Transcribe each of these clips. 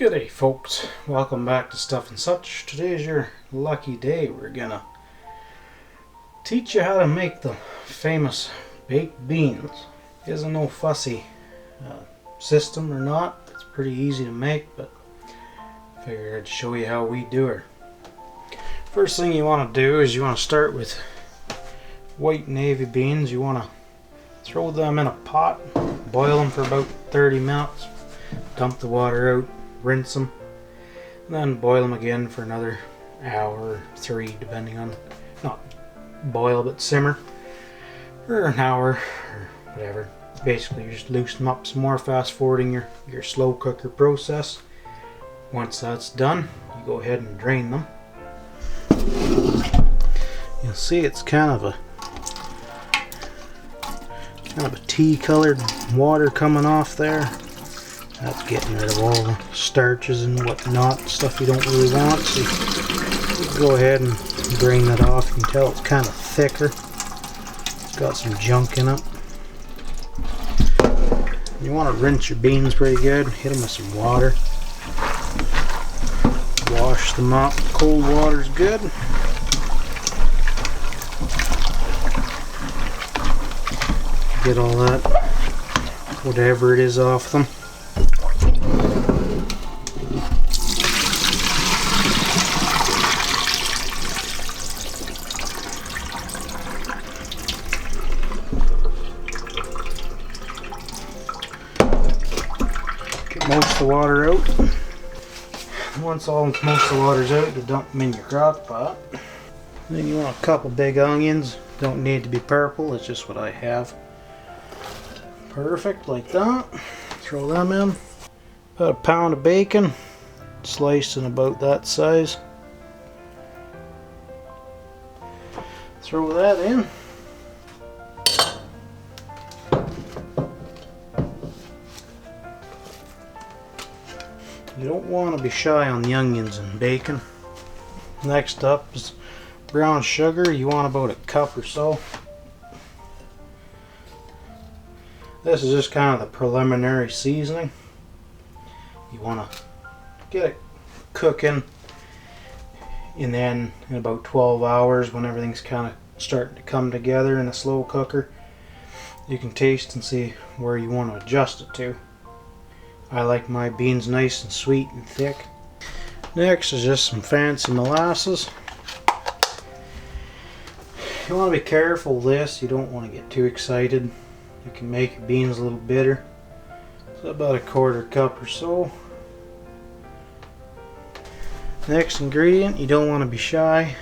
G'day folks, welcome back to Stuff and Such. Today's your lucky day. We're gonna teach you how to make the famous baked beans. It isn't no fussy system or not. It's pretty easy to make, but I figured I'd show you how we do it. First thing you want to do is you want to start with white navy beans. You want to throw them in a pot, boil them for about 30 minutes, dump the water out, rinse them, and then boil them again for another hour or 3, depending on, not boil but simmer, for an hour or whatever. Basically you just loosen them up some more, fast forwarding your slow cooker process. Once that's done, you go ahead and drain them. You'll see it's kind of a tea colored water coming off there. That's getting rid of all the starches and whatnot, stuff you don't really want. So you go ahead and drain that off. You can tell it's kind of thicker. It's got some junk in it. You want to rinse your beans pretty good. Hit them with some water. Wash them up. Cold water's good. Get all that, whatever it is, off them. Get most of the water out. Once most of the water's out, you dump them in your crock pot. Then you want a couple big onions. Don't need to be purple, it's just what I have. Perfect, like that. Throw them in. About a pound of bacon, sliced in about that size. Throw that in. You don't want to be shy on the onions and bacon. Next up is brown sugar. You want about a cup or so. This is just kind of the preliminary seasoning. You want to get it cooking, and then in about 12 hours, when everything's kind of starting to come together in a slow cooker, you can taste and see where you want to adjust it to. I like my beans nice and sweet and thick. Next is just some fancy molasses. You want to be careful with this. You don't want to get too excited. You can make your beans a little bitter. So about a quarter cup or so. Next ingredient, you don't want to be shy.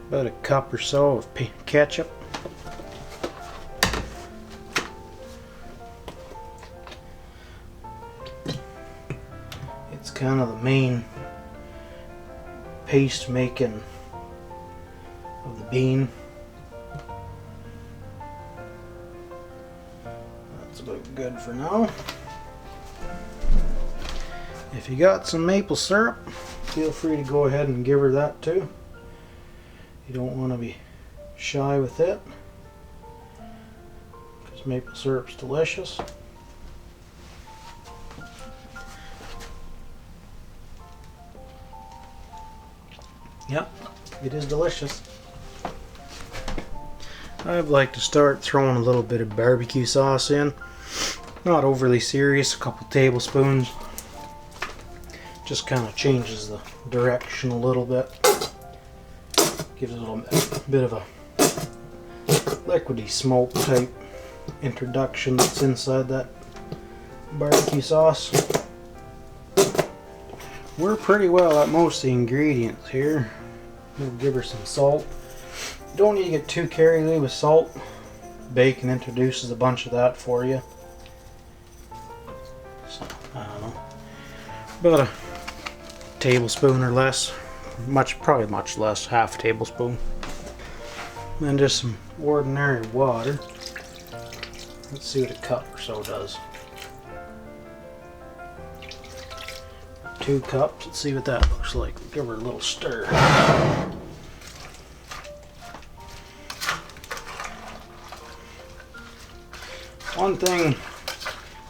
About a cup or so of ketchup. It's kind of the main paste making of the bean. About good for now. If you got some maple syrup, feel free to go ahead and give her that too. You don't want to be shy with it, because maple syrup's delicious. Yep, it is delicious. I'd like to start throwing a little bit of barbecue sauce in. Not overly serious, a couple tablespoons. Just kind of changes the direction a little bit. Gives it a little bit of a liquidy smoke type introduction that's inside that barbecue sauce. We're pretty well at most of the ingredients here. We'll give her some salt. Don't need to get too carried away with salt. Bacon introduces a bunch of that for you. So, I don't know. About a tablespoon or less. Probably much less, half a tablespoon. And just some ordinary water. Let's see what a cup or so does. 2 cups. Let's see what that looks like. Give her a little stir. One thing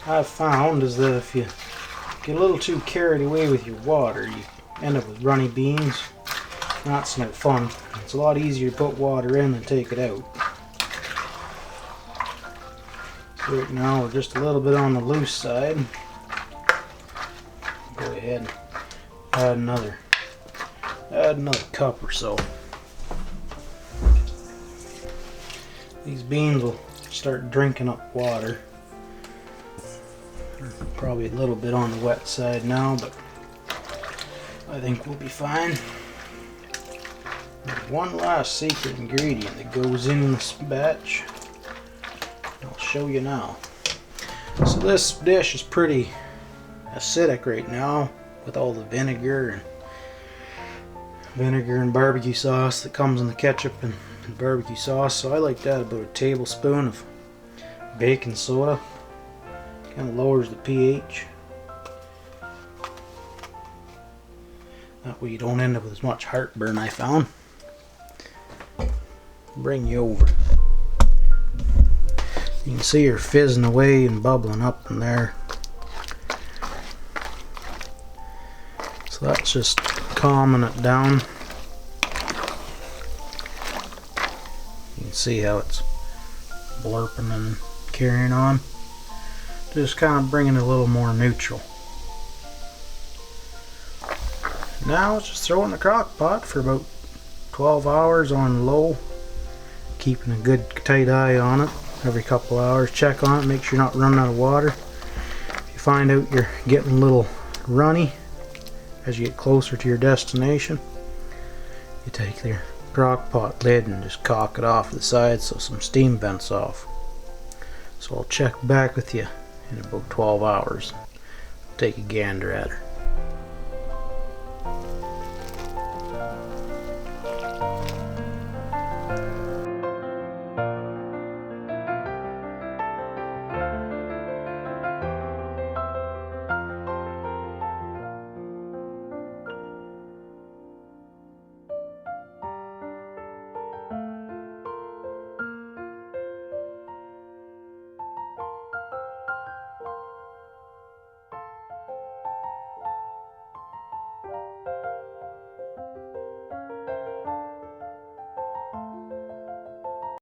I've found is that if you get a little too carried away with your water, you end up with runny beans. That's no fun. It's a lot easier to put water in than take it out. So right now we're just a little bit on the loose side. Go ahead and add another cup or so. These beans will start drinking up water. They're probably a little bit on the wet side now, but I think we'll be fine. There's one last secret ingredient that goes in this batch. I'll show you now. So this dish is pretty acidic right now with all the vinegar and barbecue sauce that comes in the ketchup and barbecue sauce. So I like to add about a tablespoon of baking soda. Kind of lowers the pH. That way you don't end up with as much heartburn, I found. Bring you over. You can see her fizzing away and bubbling up in there. So that's just calming it down. You can see how it's blurping and carrying on. Just kind of bringing it a little more neutral. Now let's just throw it in the crock pot for about 12 hours on low. Keeping a good tight eye on it. Every couple hours, check on it, make sure you're not running out of water. If you find out you're getting a little runny as you get closer to your destination, you take your crock pot lid and just cock it off the side so some steam vents off. So I'll check back with you in about 12 hours. Take a gander at her.